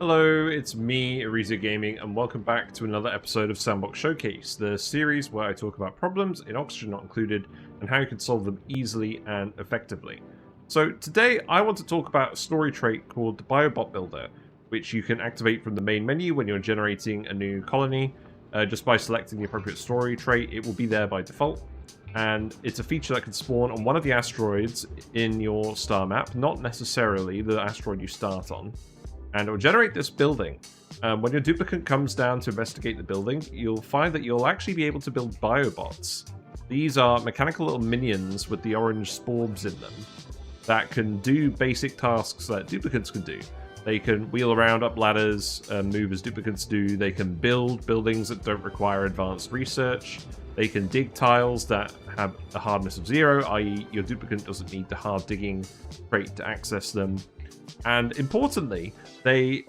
Hello, it's me, Ariza Gaming, and welcome back to another episode of Sandbox Showcase, the series where I talk about problems in Oxygen Not Included and how you can solve them easily and effectively. So today I want to talk about a story trait called the Biobot Builder, which you can activate from the main menu when you're generating a new colony. Just by selecting the appropriate story trait, it will be there by default. And it's a feature that can spawn on one of the asteroids in your star map, not necessarily the asteroid you start on. And it will generate this building. When your duplicant comes down to investigate the building, you'll find that you'll actually be able to build biobots. These are mechanical little minions with the orange sporbs in them that can do basic tasks that duplicants can do. They can wheel around up ladders, move as duplicants do. They can build buildings that don't require advanced research. They can dig tiles that have a hardness of 0, i.e. your duplicant doesn't need the hard digging trait to access them. And importantly, they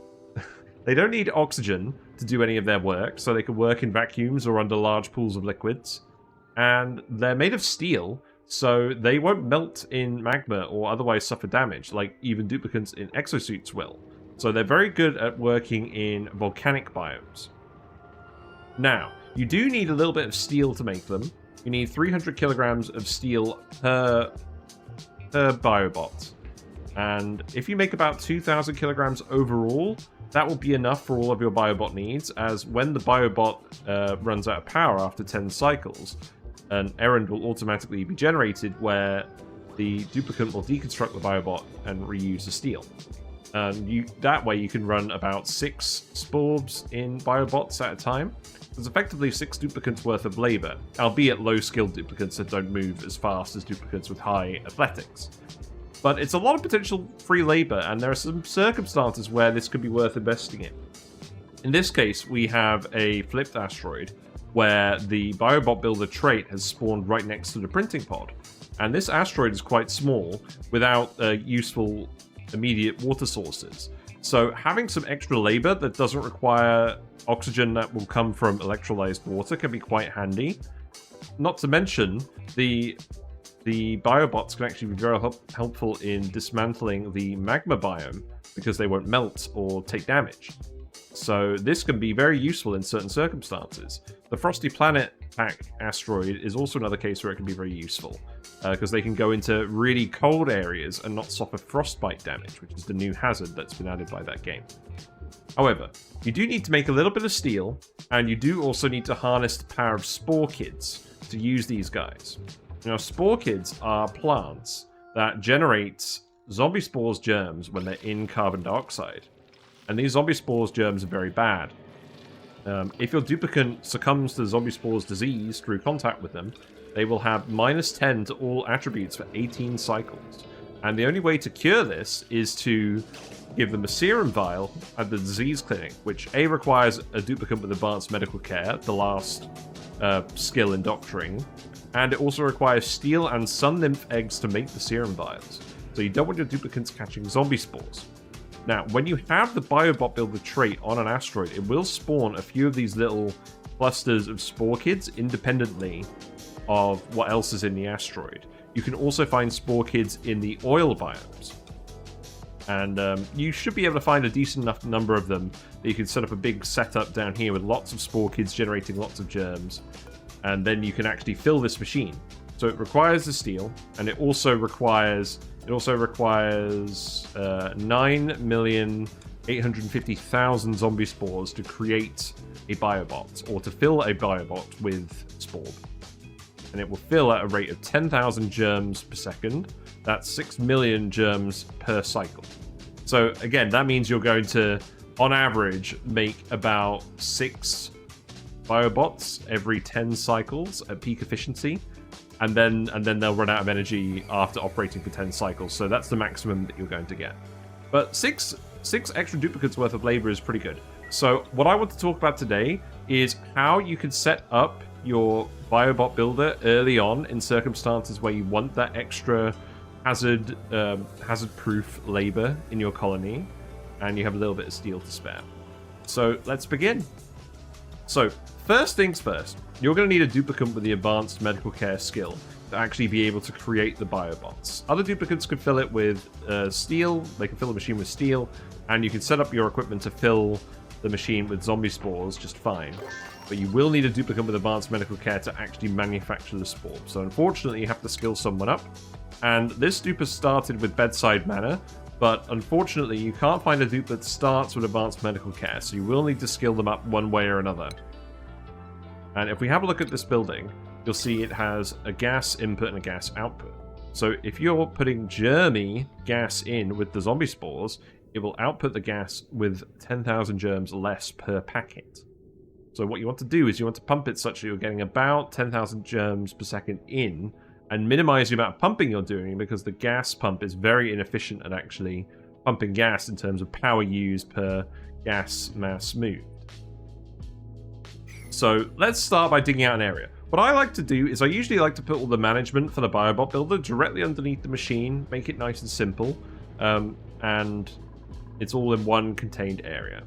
don't need oxygen to do any of their work, so they can work in vacuums or under large pools of liquids. And they're made of steel, so they won't melt in magma or otherwise suffer damage, like even duplicants in exosuits will. So they're very good at working in volcanic biomes. Now, you do need a little bit of steel to make them. You need 300 kilograms of steel per biobot. And if you make about 2,000 kilograms overall, that will be enough for all of your biobot needs, as when the biobot runs out of power after 10 cycles, an errand will automatically be generated where the duplicant will deconstruct the biobot and reuse the steel. That way you can run about 6 sporbs in biobots at a time. There's effectively 6 duplicants worth of labor, albeit low-skilled duplicants that don't move as fast as duplicants with high athletics. But it's a lot of potential free labor, and there are some circumstances where this could be worth investing in. In this case, we have a flipped asteroid where the Biobot Builder trait has spawned right next to the printing pod. And this asteroid is quite small, without useful immediate water sources. So having some extra labor that doesn't require oxygen that will come from electrolyzed water can be quite handy. Not to mention, the biobots can actually be very helpful in dismantling the magma biome because they won't melt or take damage. So this can be very useful in certain circumstances. The Frosty Planet pack asteroid is also another case where it can be very useful because they can go into really cold areas and not suffer frostbite damage, which is the new hazard that's been added by that game. However, you do need to make a little bit of steel, and you do also need to harness the power of Sporechids to use these guys. Now, Sporechids are plants that generate zombie spores germs when they're in carbon dioxide. And these zombie spores germs are very bad. If your duplicant succumbs to the zombie spores disease through contact with them, they will have -10 to all attributes for 18 cycles. And the only way to cure this is to give them a serum vial at the disease clinic, which A, requires a duplicant with advanced medical care, the last skill in doctoring, and it also requires steel and sun nymph eggs to make the serum vials. So you don't want your duplicants catching zombie spores. Now, when you have the Biobot Builder trait on an asteroid, it will spawn a few of these little clusters of Sporechids independently of what else is in the asteroid. You can also find Sporechids in the oil biomes. And you should be able to find a decent enough number of them that you can set up a big setup down here with lots of Sporechids generating lots of germs. And then you can actually fill this machine. So it requires the steel, and it also requires 9,850,000 zombie spores to create a biobot, or to fill a biobot with Sporb. And it will fill at a rate of 10,000 germs per second. That's 6 million germs per cycle. So again, that means you're going to, on average, make about 6 biobots every 10 cycles at peak efficiency, and then they'll run out of energy after operating for 10 cycles. So that's the maximum that you're going to get. But six extra duplicates worth of labor is pretty good. So what I want to talk about today is how you can set up your biobot builder early on in circumstances where you want that extra hazard-proof labor in your colony, and you have a little bit of steel to spare. So let's begin. So first things first, you're going to need a duplicant with the advanced medical care skill to actually be able to create the biobots. Other duplicants could fill it with steel. They can fill the machine with steel, and you can set up your equipment to fill the machine with zombie spores just fine. But you will need a duplicant with advanced medical care to actually manufacture the spore. So unfortunately, you have to skill someone up. And this dupe started with bedside manner, but unfortunately, you can't find a dupe that starts with advanced medical care. So you will need to skill them up one way or another. And if we have a look at this building, you'll see it has a gas input and a gas output. So if you're putting germy gas in with the zombie spores, it will output the gas with 10,000 germs less per packet. So what you want to do is you want to pump it such that you're getting about 10,000 germs per second in, and minimize the amount of pumping you're doing, because the gas pump is very inefficient at actually pumping gas in terms of power used per gas mass moved. So let's start by digging out an area. What I like to do is I usually like to put all the management for the Biobot Builder directly underneath the machine, make it nice and simple, and it's all in one contained area.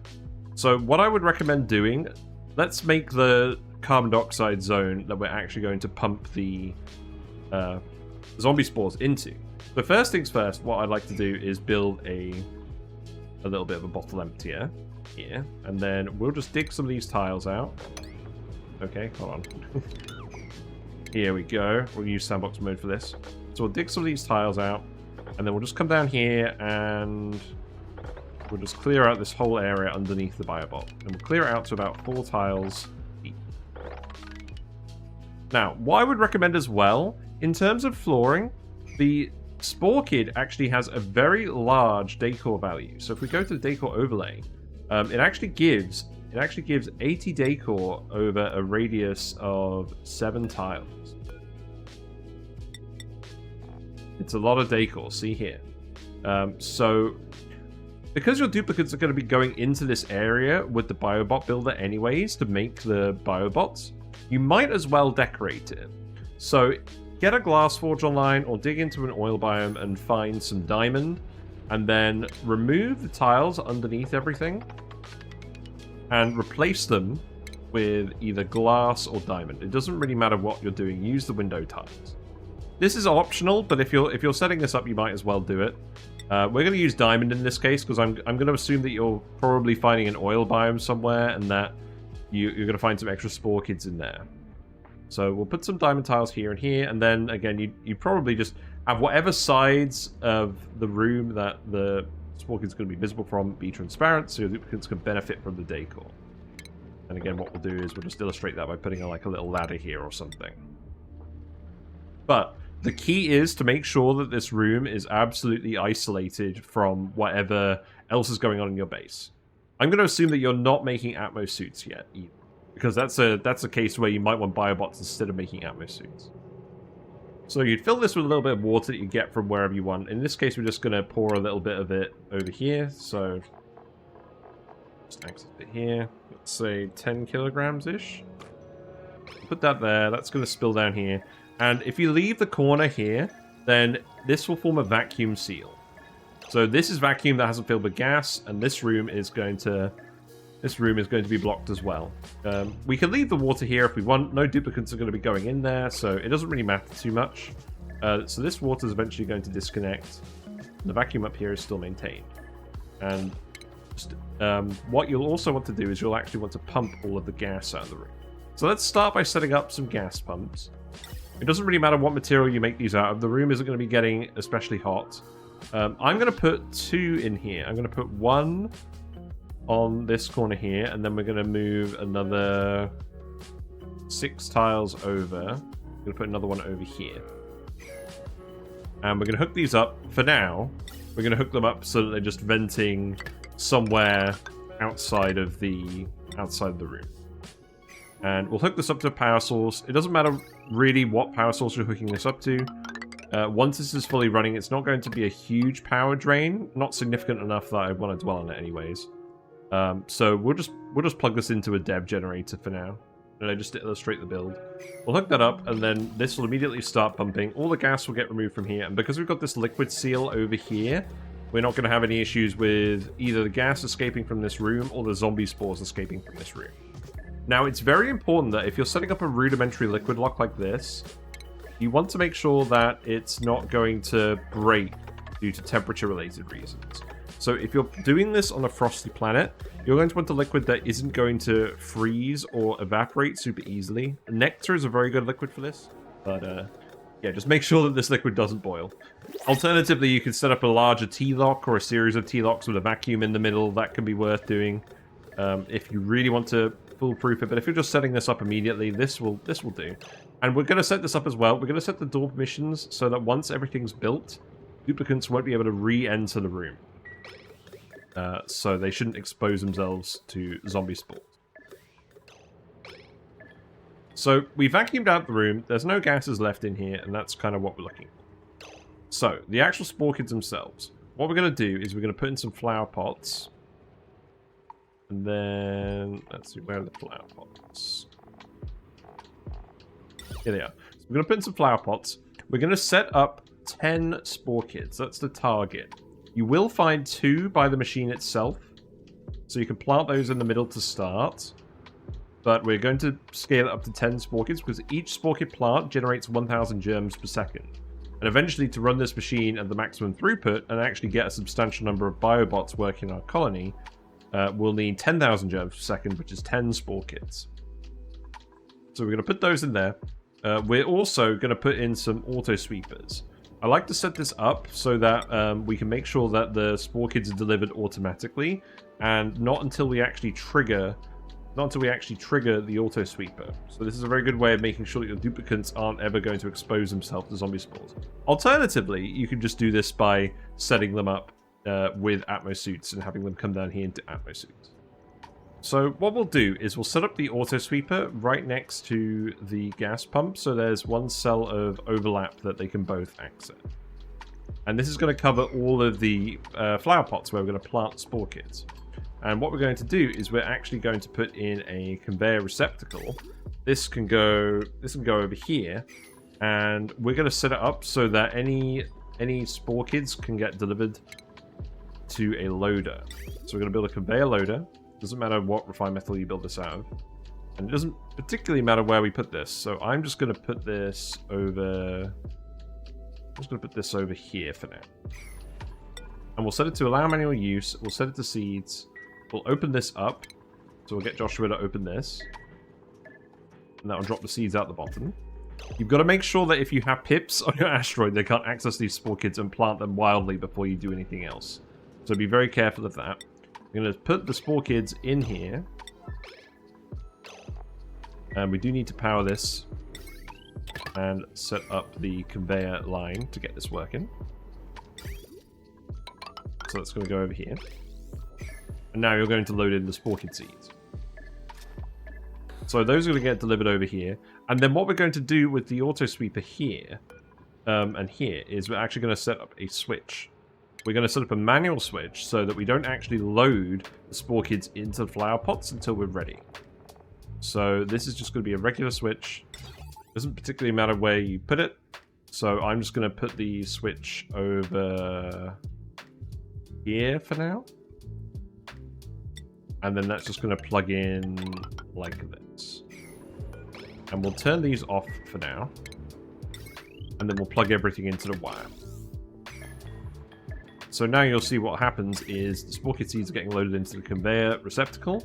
So what I would recommend doing, let's make the carbon dioxide zone that we're actually going to pump the zombie spores into. So first things first, what I'd like to do is build a little bit of a bottle emptier here, and then we'll just dig some of these tiles out. Okay, hold on. Here we go. We'll use sandbox mode for this. So we'll dig some of these tiles out, and then we'll just come down here and we'll just clear out this whole area underneath the Biobot. And we'll clear it out to about 4 tiles deep. Now, what I would recommend as well, in terms of flooring, the Sporekid actually has a very large Decor value. So if we go to the Decor overlay, it actually gives 80 Decor over a radius of 7 tiles. It's a lot of Decor, see here. So, because your duplicates are going to be going into this area with the Biobot Builder anyways to make the Biobots, you might as well decorate it. So, get a glass forge online or dig into an oil biome and find some diamond, and then remove the tiles underneath everything and replace them with either glass or diamond. It doesn't really matter what you're doing. Use the window tiles. This is optional, but if you're setting this up, you might as well do it. We're going to use diamond in this case because I'm going to assume that you're probably finding an oil biome somewhere and that you're going to find some extra Sporechids in there. So we'll put some diamond tiles here and here, and then again, you probably just have whatever sides of the room that the Sporekid's going to be visible from be transparent, so your duplicates can benefit from the Decor. And again, what we'll do is we'll just illustrate that by putting like a little ladder here or something. But the key is to make sure that this room is absolutely isolated from whatever else is going on in your base. I'm going to assume that you're not making Atmos suits yet, either, because that's a case where you might want Biobots instead of making Atmos suits. So you'd fill this with a little bit of water that you get from wherever you want. In this case, we're just going to pour a little bit of it over here. So just access it here. Let's say 10 kilograms-ish. Put that there. That's going to spill down here. And if you leave the corner here, then this will form a vacuum seal. So this is vacuum that hasn't filled with gas, and this room is going to be blocked as well. We can leave the water here if we want. No duplicates are going to be going in there, so it doesn't really matter too much. So this water is eventually going to disconnect. The vacuum up here is still maintained. And just, what you'll also want to do is you'll actually want to pump all of the gas out of the room. So let's start by setting up some gas pumps. It doesn't really matter what material you make these out of. The room isn't going to be getting especially hot. I'm going to put 2 in here. I'm going to put 1 on this corner here, and then we're going to move another 6 tiles over. I'm going to put another one over here. And we're going to hook these up. For now, we're going to hook them up so that they're just venting somewhere outside of the room. And we'll hook this up to a power source. It doesn't matter really what power source you're hooking this up to. Once this is fully running, it's not going to be a huge power drain. Not significant enough that I want to dwell on it anyways. So we'll just plug this into a dev generator for now. And just to illustrate the build. We'll hook that up, and then this will immediately start pumping. All the gas will get removed from here, and because we've got this liquid seal over here, we're not going to have any issues with either the gas escaping from this room or the zombie spores escaping from this room. Now, it's very important that if you're setting up a rudimentary liquid lock like this, you want to make sure that it's not going to break due to temperature-related reasons. So if you're doing this on a frosty planet, you're going to want a liquid that isn't going to freeze or evaporate super easily. Nectar is a very good liquid for this, but yeah, just make sure that this liquid doesn't boil. Alternatively, you can set up a larger T-lock or a series of T-locks with a vacuum in the middle. That can be worth doing if you really want to foolproof it. But if you're just setting this up immediately, this will do. And we're going to set this up as well. We're going to set the door permissions so that once everything's built, duplicants won't be able to re-enter the room. So they shouldn't expose themselves to zombie spores. So we vacuumed out the room. There's no gases left in here, and that's kind of what we're looking for. So the actual Sporechids themselves. What we're going to do is we're going to put in some flower pots. And then, let's see, where are the flower pots? Here they are. So we're going to put in some flower pots. We're going to set up 10 Sporechids. That's the target. You will find 2 by the machine itself. So you can plant those in the middle to start. But we're going to scale it up to 10 Sporechids because each Sporekid plant generates 1,000 germs per second. And eventually, to run this machine at the maximum throughput and actually get a substantial number of biobots working in our colony, we'll need 10,000 germs per second, which is 10 Sporechids. So we're going to put those in there. We're also going to put in some auto sweepers. I like to set this up so that we can make sure that the Sporechids are delivered automatically, and not until we actually trigger the auto sweeper. So this is a very good way of making sure that your duplicants aren't ever going to expose themselves to zombie spores. Alternatively, you can just do this by setting them up with Atmo suits and having them come down here into Atmo suits. So what we'll do is we'll set up the auto sweeper right next to the gas pump, so there's one cell of overlap that they can both access. And this is going to cover all of the flower pots where we're going to plant Sporechids. And what we're going to do is we're actually going to put in a conveyor receptacle. This can go over here, and we're going to set it up so that any Sporechids can get delivered to a loader. So we're going to build a conveyor loader. Doesn't matter what refined metal you build this out of. And it doesn't particularly matter where we put this. So I'm just going to put this over... I'm just going to put this over here for now. And we'll set it to allow manual use. We'll set it to seeds. We'll open this up. So we'll get Joshua to open this. And that will drop the seeds out the bottom. You've got to make sure that if you have pips on your asteroid, they can't access these Sporechids and plant them wildly before you do anything else. So be very careful of that. I'm going to put the Sporechids in here. And we do need to power this and set up the conveyor line to get this working. So that's going to go over here. And now you're going to load in the Sporekid seeds. So those are going to get delivered over here. And then what we're going to do with the auto sweeper here and here is we're actually going to set up a switch. We're going to set up a manual switch so that we don't actually load the Sporechids into the flower pots until we're ready. So this is just going to be a regular switch. Doesn't particularly matter where you put it. So I'm just going to put the switch over here for now. And then that's just going to plug in like this. And we'll turn these off for now. And then we'll plug everything into the wire. So now you'll see what happens is the Sporekid seeds are getting loaded into the conveyor receptacle.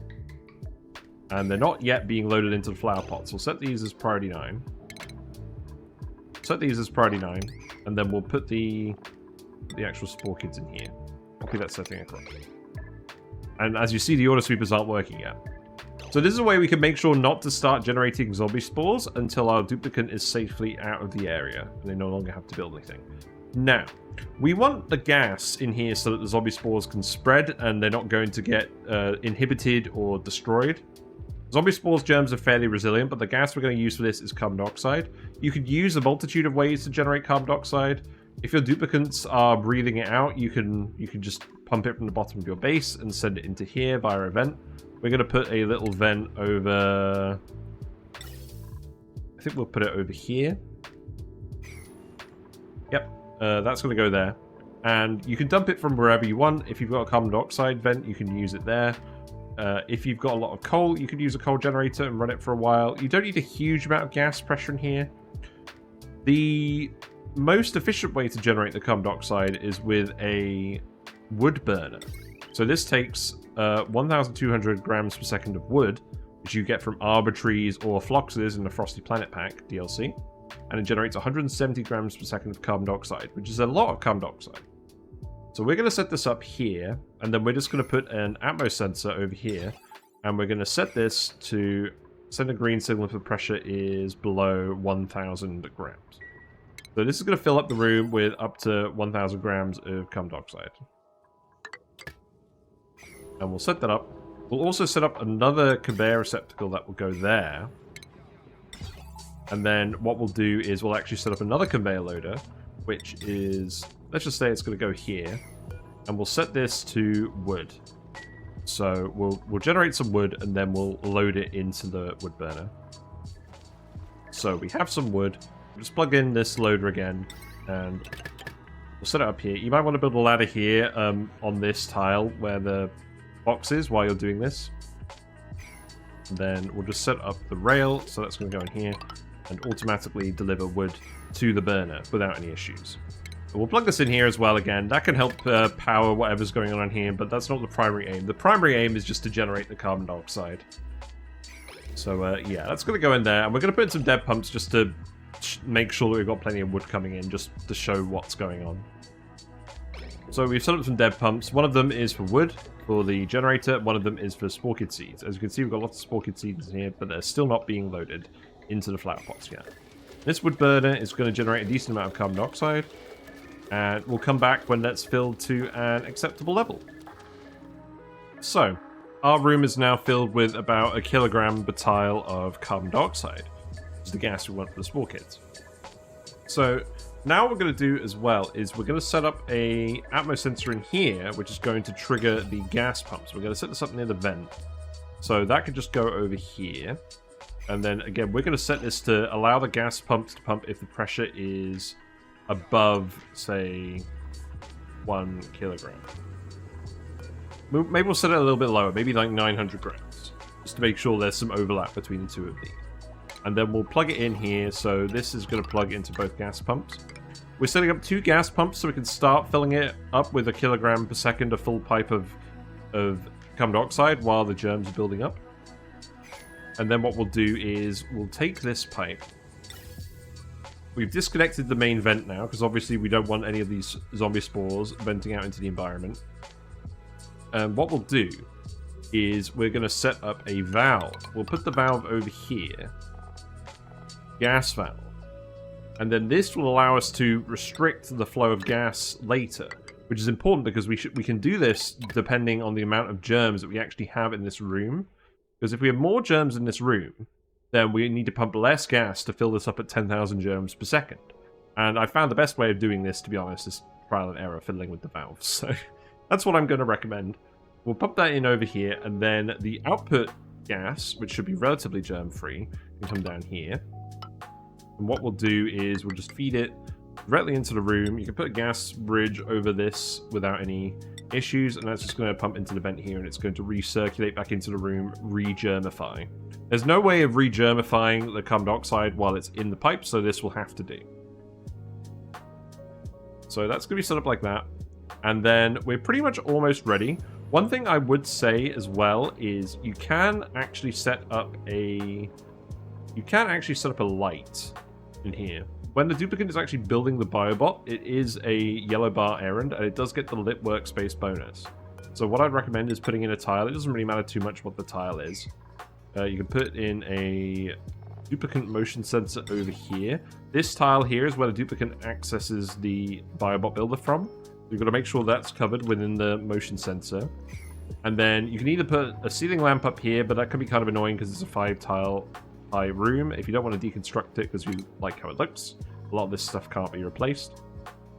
And they're not yet being loaded into the flower pots. We'll set these as priority 9. Set these as priority 9. And then we'll put the actual Sporechids in here. Copy that setting across. And as you see, the auto sweepers aren't working yet. So this is a way we can make sure not to start generating zombie spores until our duplicant is safely out of the area. And they no longer have to build anything. Now, we want the gas in here so that the zombie spores can spread and they're not going to get inhibited or destroyed. Zombie spores germs are fairly resilient, but the gas we're going to use for this is carbon dioxide. You could use a multitude of ways to generate carbon dioxide. If your duplicants are breathing it out, you can just pump it from the bottom of your base and send it into here via a vent. We're going to put a little vent over... I think we'll put it over here. Yep, that's going to go there. And you can dump it from wherever you want. If you've got a carbon dioxide vent, you can use it there. If you've got a lot of coal, you could use a coal generator and run it for a while. You don't need a huge amount of gas pressure in here. The most efficient way to generate the carbon dioxide is with a wood burner. So this takes 1,200 grams per second of wood, which you get from Arbitraries or Phloxes in the Frosty Planet pack DLC, and it generates 170 grams per second of carbon dioxide, which is a lot of carbon dioxide. So we're going to set this up here, and then we're just going to put an Atmos sensor over here, and we're going to set this to send a green signal if the pressure is below 1,000 grams. So this is going to fill up the room with up to 1,000 grams of carbon dioxide. And we'll set that up. We'll also set up another conveyor receptacle that will go there. And then what we'll do is we'll actually set up another conveyor loader, which is, let's just say it's going to go here. And we'll set this to wood. So we'll generate some wood and then we'll load it into the wood burner. So we have some wood. We'll just plug in this loader again and we'll set it up here. You might want to build a ladder here on this tile where the box is while you're doing this. And then we'll just set up the rail, so that's going to go in here and automatically deliver wood to the burner without any issues. But we'll plug this in here as well again. That can help power whatever's going on here, but that's not the primary aim. The primary aim is just to generate the carbon dioxide. So yeah, that's going to go in there, and we're going to put in some dead pumps just to make sure that we've got plenty of wood coming in, just to show what's going on. So we've set up some dead pumps. One of them is for wood, for the generator. One of them is for Sporekid seeds. As you can see, we've got lots of Sporekid seeds in here, but they're still not being loaded into the flower pots yet. This wood burner is going to generate a decent amount of carbon dioxide, and we'll come back when that's filled to an acceptable level. So, our room is now filled with about 1 kilogram per tile of carbon dioxide, which is the gas we want for the Sporechids. So, now what we're going to do as well is we're going to set up a Atmos sensor in here, which is going to trigger the gas pumps. We're going to set this up near the vent. So that could just go over here. And then again, we're going to set this to allow the gas pumps to pump if the pressure is above, say, 1 kilogram. Maybe we'll set it a little bit lower, maybe like 900 grams, just to make sure there's some overlap between the two of these. And then we'll plug it in here, so this is going to plug into both gas pumps. We're setting up 2 gas pumps so we can start filling it up with 1 kilogram per second, a full pipe of carbon dioxide while the germs are building up. And then what we'll do is we'll take this pipe. We've disconnected the main vent now, because obviously we don't want any of these zombie spores venting out into the environment. And what we'll do is we're going to set up a valve. We'll put the valve over here. Gas valve. And then this will allow us to restrict the flow of gas later, which is important because we can do this depending on the amount of germs that we actually have in this room. Because if we have more germs in this room, then we need to pump less gas to fill this up at 10,000 germs per second. And I found the best way of doing this, to be honest, is trial and error fiddling with the valves. So that's what I'm going to recommend. We'll pump that in over here, and then the output gas, which should be relatively germ-free, can come down here. And what we'll do is we'll just feed it directly into the room. You can put a gas bridge over this without any issues, and that's just going to pump into the vent here, and it's going to recirculate back into the room, re-germify. There's no way of re-germifying the carbon dioxide while it's in the pipe, so this will have to do. So that's going to be set up like that. And then we're pretty much almost ready. One thing I would say as well is you can actually set up a light in here. When the duplicant is actually building the biobot, it is a yellow bar errand, and it does get the lit workspace bonus. So what I'd recommend is putting in a tile. It doesn't really matter too much what the tile is. You can put in a duplicant motion sensor over here. This tile here is where the duplicant accesses the Biobot Builder from. You've got to make sure that's covered within the motion sensor. And then you can either put a ceiling lamp up here, but that can be kind of annoying because it's a 5-tile high room. If you don't want to deconstruct it because you like how it looks, a lot of this stuff can't be replaced.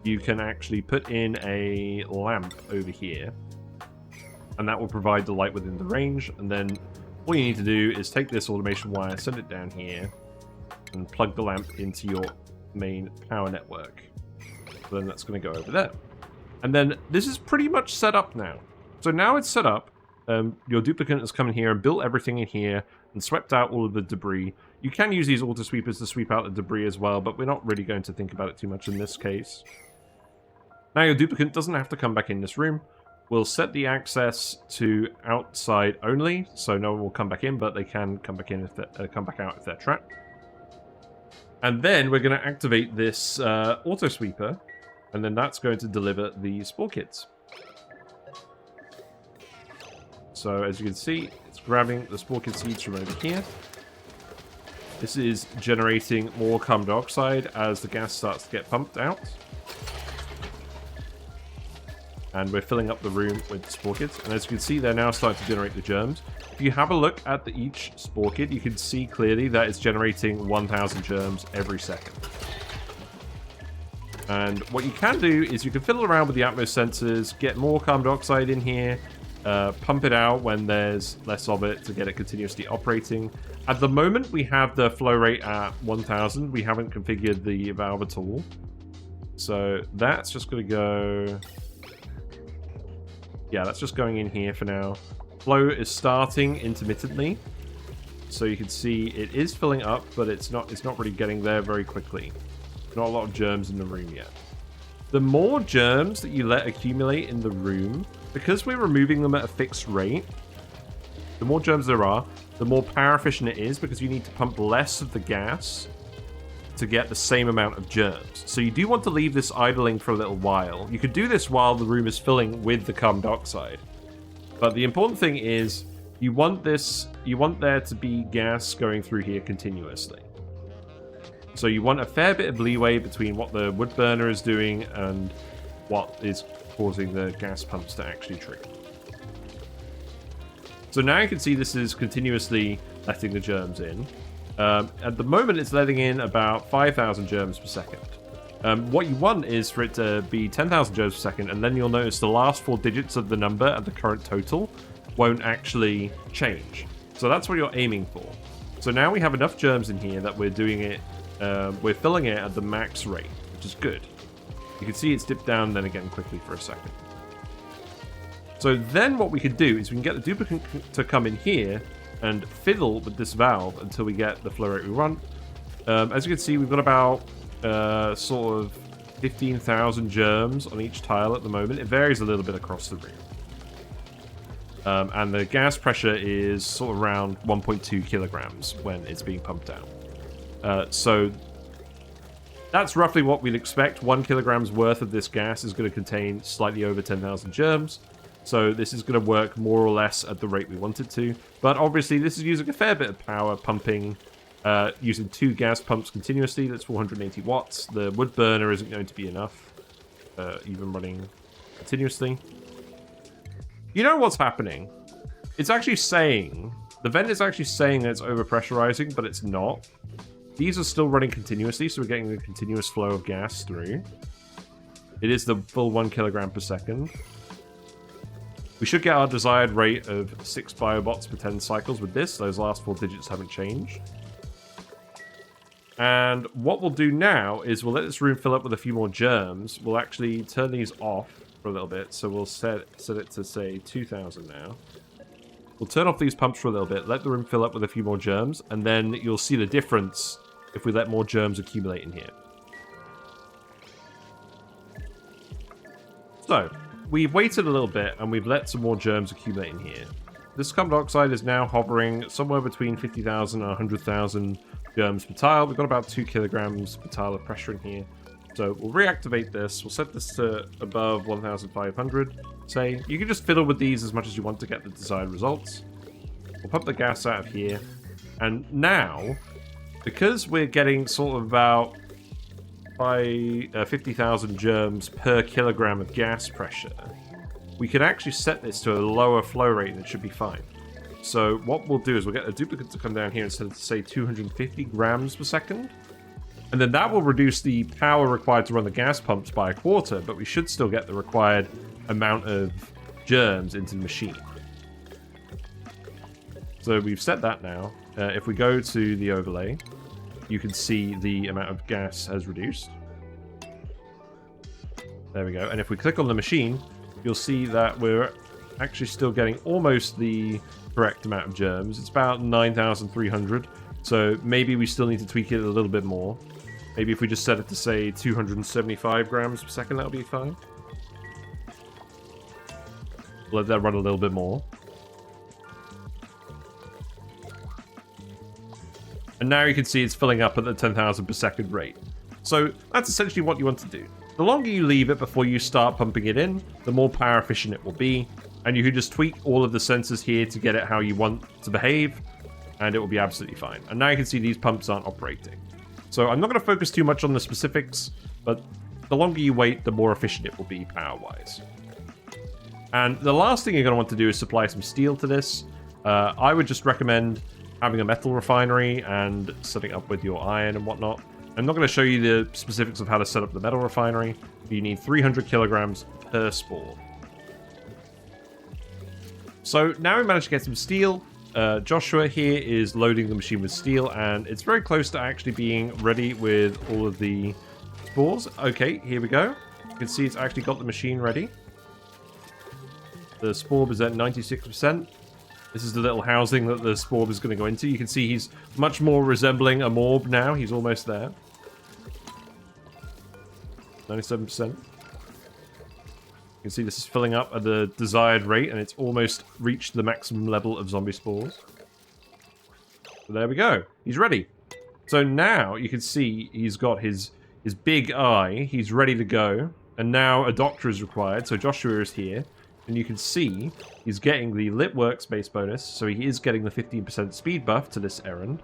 You can actually put in a lamp over here, and that will provide the light within the range. And then all you need to do is take this automation wire, send it down here, and plug the lamp into your main power network. So then that's going to go over there. And then this is pretty much set up now. So now it's set up. your duplicant has come in here and built everything in here and swept out all of the debris. You can use these auto sweepers to sweep out the debris as well, but we're not really going to think about it too much in this case. Now your duplicant doesn't have to come back in this room. We'll set the access to outside only, so no one will come back in, but they can come back in if they come back out if they're trapped. And then we're going to activate this auto sweeper, and then that's going to deliver the Sporechids. So as you can see, it's grabbing the Sporekid seeds from over here. This is generating more carbon dioxide as the gas starts to get pumped out. And we're filling up the room with the Sporechids. And as you can see, they're now starting to generate the germs. If you have a look at each Sporekid, you can see clearly that it's generating 1,000 germs every second. And what you can do is you can fiddle around with the Atmos sensors, get more carbon dioxide in here, pump it out when there's less of it to get it continuously operating. At the moment, we have the flow rate at 1,000. We haven't configured the valve at all. So that's just going to go... Yeah, that's just going in here for now. Flow is starting intermittently. So you can see it is filling up, but it's not really getting there very quickly. Not a lot of germs in the room yet. The more germs that you let accumulate in the room, because we're removing them at a fixed rate, the more germs there are, the more power efficient it is, because you need to pump less of the gas to get the same amount of germs. So you do want to leave this idling for a little while. You could do this while the room is filling with the carbon dioxide. But the important thing is you want there to be gas going through here continuously. So you want a fair bit of leeway between what the wood burner is doing and what is causing the gas pumps to actually trigger. So now you can see this is continuously letting the germs in. At the moment, it's letting in about 5,000 germs per second. What you want is for it to be 10,000 germs per second, and then you'll notice the last 4 digits of the number and the current total won't actually change. So that's what you're aiming for. So now we have enough germs in here that we're doing it, we're filling it at the max rate, which is good. You can see it's dipped down then again quickly for a second. So then what we could do is we can get the duplicant to come in here and fiddle with this valve until we get the flow rate we want. As you can see, we've got about sort of 15,000 germs on each tile at the moment. It varies a little bit across the room. And the gas pressure is sort of around 1.2 kilograms when it's being pumped out. So that's roughly what we'd expect. 1 kilogram's worth of this gas is going to contain slightly over 10,000 germs. So this is going to work more or less at the rate we want it to. But obviously this is using a fair bit of power pumping, using 2 gas pumps continuously. That's 480 watts. The wood burner isn't going to be enough, even running continuously. You know what's happening? It's actually saying, the vent is actually saying that it's overpressurizing, but it's not. These are still running continuously, so we're getting a continuous flow of gas through. It is the full 1 kilogram per second. We should get our desired rate of 6 biobots per 10 cycles with this. Those last 4 digits haven't changed. And what we'll do now is we'll let this room fill up with a few more germs. We'll actually turn these off for a little bit. So we'll set it to, say, 2,000 now. We'll turn off these pumps for a little bit, let the room fill up with a few more germs, and then you'll see the difference if we let more germs accumulate in here. So we've waited a little bit and we've let some more germs accumulate in here. This carbon dioxide is now hovering somewhere between 50,000 and 100,000 germs per tile. We've got about 2 kilograms per tile of pressure in here. So we'll reactivate this. We'll set this to above 1,500. Say, you can just fiddle with these as much as you want to get the desired results. We'll pump the gas out of here. And now, because we're getting sort of about 50,000 germs per kilogram of gas pressure, we can actually set this to a lower flow rate and it should be fine. So what we'll do is we'll get a duplicate to come down here and set it to, say, 250 grams per second. And then that will reduce the power required to run the gas pumps by a quarter, but we should still get the required amount of germs into the machine. So we've set that now. If we go to the overlay, you can see the amount of gas has reduced. There we go. And if we click on the machine, you'll see that we're actually still getting almost the correct amount of germs. It's about 9,300. So maybe we still need to tweak it a little bit more. Maybe if we just set it to, say, 275 grams per second, that'll be fine. Let that run a little bit more. And now you can see it's filling up at the 10,000 per second rate. So that's essentially what you want to do. The longer you leave it before you start pumping it in, the more power efficient it will be. And you can just tweak all of the sensors here to get it how you want to behave, and it will be absolutely fine. And now you can see these pumps aren't operating. So I'm not going to focus too much on the specifics, but the longer you wait, the more efficient it will be power-wise. And the last thing you're going to want to do is supply some steel to this. I would just recommend having a metal refinery and setting up with your iron and whatnot. I'm not going to show you the specifics of how to set up the metal refinery. You need 300 kilograms per spore. So now we managed to get some steel. Joshua here is loading the machine with steel, and it's very close to actually being ready with all of the spores. Okay, here we go. You can see it's actually got the machine ready. The Sporb is at 96%. This is the little housing that the Sporb is going to go into. You can see he's much more resembling a Morb now. He's almost there. 97%. You can see this is filling up at the desired rate, and it's almost reached the maximum level of Zombie Spores. So there we go. He's ready. So now you can see he's got his big eye. He's ready to go. And now a doctor is required. So Joshua is here. And you can see he's getting the lit workspace bonus. So he is getting the 15% speed buff to this errand.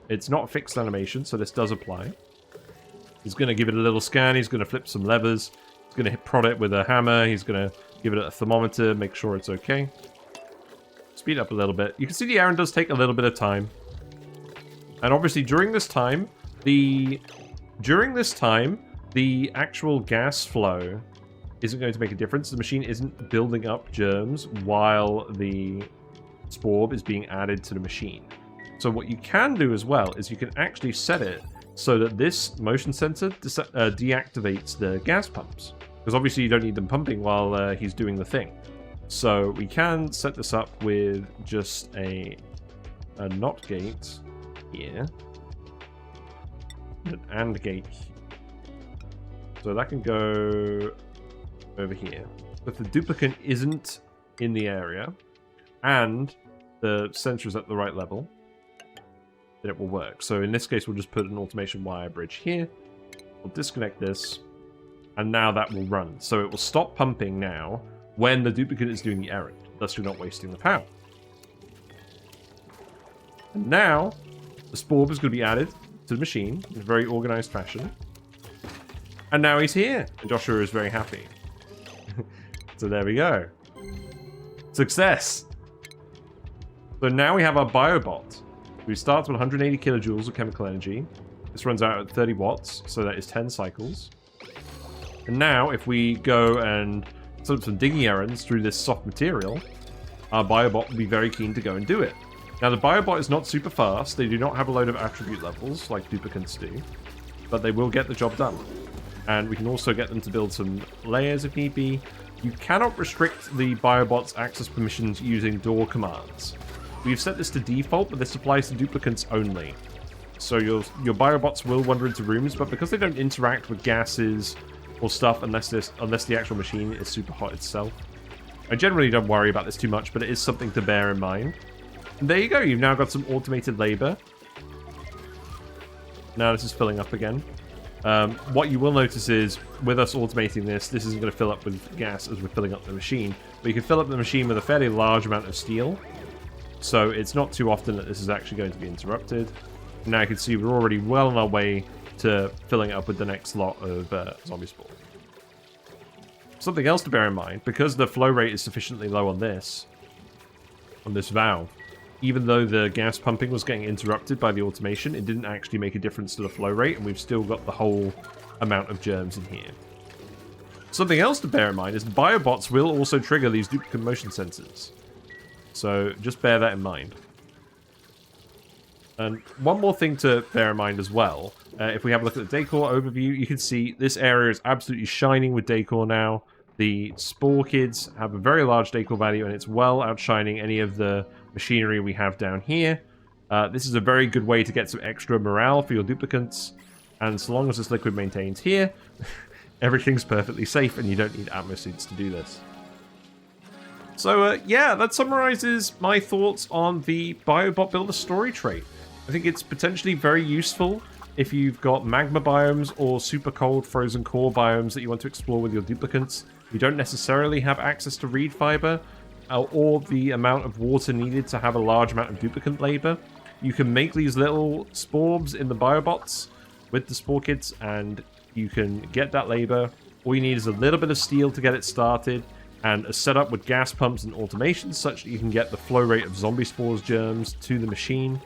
It's not a fixed animation, so this does apply. He's going to give it a little scan. He's going to flip some levers. He's going to prod it with a hammer. He's going to give it a thermometer, make sure it's okay. Speed up a little bit. You can see the errand does take a little bit of time. And obviously during this time, the actual gas flow isn't going to make a difference. The machine isn't building up germs while the Sporb is being added to the machine. So what you can do as well is you can actually set it so that this motion sensor deactivates the gas pumps. Because obviously you don't need them pumping while he's doing the thing. So we can set this up with just a NOT gate here. An AND gate here. So that can go over here. If the duplicant isn't in the area and the sensor is at the right level, then it will work. So in this case, we'll just put an automation wire bridge here. We'll disconnect this, and now that will run. So it will stop pumping now when the duplicant is doing the errand. Thus, you're not wasting the power. And now, the Sporb is going to be added to the machine in a very organized fashion. And now he's here. And Joshua is very happy. So there we go. Success! So now we have our Biobot. We start with 180 kilojoules of chemical energy. This runs out at 30 watts, so that is 10 cycles. And now, if we go and set up some digging errands through this soft material, our Biobot will be very keen to go and do it. Now, the Biobot is not super fast. They do not have a load of attribute levels like Duplicants do, but they will get the job done. And we can also get them to build some layers if need be. You cannot restrict the Biobot's access permissions using door commands. We've set this to default, but this applies to duplicants only. So your Biobots will wander into rooms, but because they don't interact with gases or stuff unless the actual machine is super hot itself, I generally don't worry about this too much, but it is something to bear in mind. And there you go, you've now got some automated labor. Now this is filling up again. What you will notice is, with us automating this isn't going to fill up with gas as we're filling up the machine, but you can fill up the machine with a fairly large amount of steel, so it's not too often that this is actually going to be interrupted. Now you can see we're already well on our way to filling it up with the next lot of Zombie Spores. Something else to bear in mind, because the flow rate is sufficiently low on this valve, even though the gas pumping was getting interrupted by the automation, it didn't actually make a difference to the flow rate, and we've still got the whole amount of germs in here. Something else to bear in mind is the Biobots will also trigger these duplicate motion sensors. So just bear that in mind. And one more thing to bear in mind as well, if we have a look at the Decor overview, you can see this area is absolutely shining with Decor now. The Sporechids have a very large decor value, and it's well outshining any of the machinery we have down here. This is a very good way to get some extra morale for your Duplicants, and so long as this liquid maintains here, everything's perfectly safe, and you don't need atmosuits to do this. So yeah, that summarizes my thoughts on the Biobot Builder Story Trait. I think it's potentially very useful if you've got magma biomes or super cold frozen core biomes that you want to explore with your Duplicants. You don't necessarily have access to reed fiber or the amount of water needed to have a large amount of duplicant labor. You can make these little sporbs in the biobots with the Sporechids, and you can get that labor. All you need is a little bit of steel to get it started, and a setup with gas pumps and automation such that you can get the flow rate of Zombie Spores germs to the machine.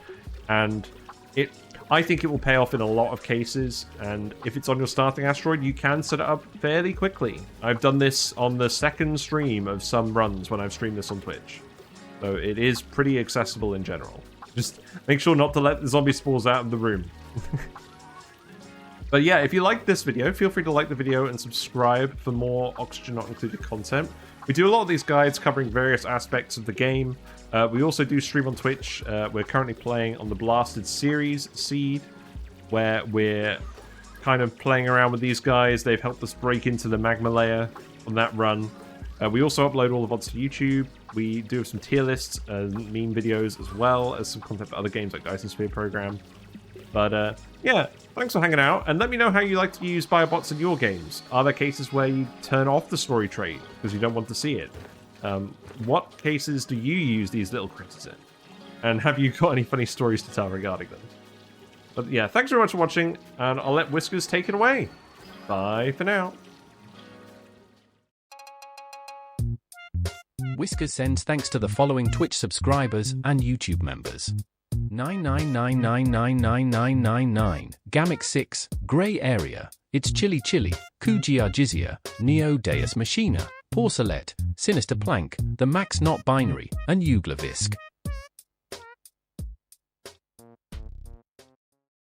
And I think it will pay off in a lot of cases, and if it's on your starting asteroid, you can set it up fairly quickly. I've done this on the second stream of some runs when I've streamed this on Twitch. So it is pretty accessible in general. Just make sure not to let the zombie spores out of the room. But yeah, if you like this video, feel free to like the video and subscribe for more Oxygen Not Included content. We do a lot of these guides covering various aspects of the game. We also do stream on Twitch. We're currently playing on the Blasted Series Seed, where we're kind of playing around with these guys. They've helped us break into the magma layer on that run. We also upload all the VODs to YouTube. We do have some tier lists and meme videos, as well as some content for other games like Dyson Sphere Program. But yeah, thanks for hanging out, and let me know how you like to use Biobots in your games. Are there cases where you turn off the story trait because you don't want to see it? What cases do you use these little critters in? And have you got any funny stories to tell regarding them? But yeah, thanks very much for watching, and I'll let Whiskers take it away. Bye for now. Whiskers sends thanks to the following Twitch subscribers and YouTube members: 999999999, Gamic6, Grey Area, It's Chilly Chilly, Kujia Jizia, Neo Deus Machina, Porcelet, Sinister Plank, The Max Not Binary, and Uglavisk.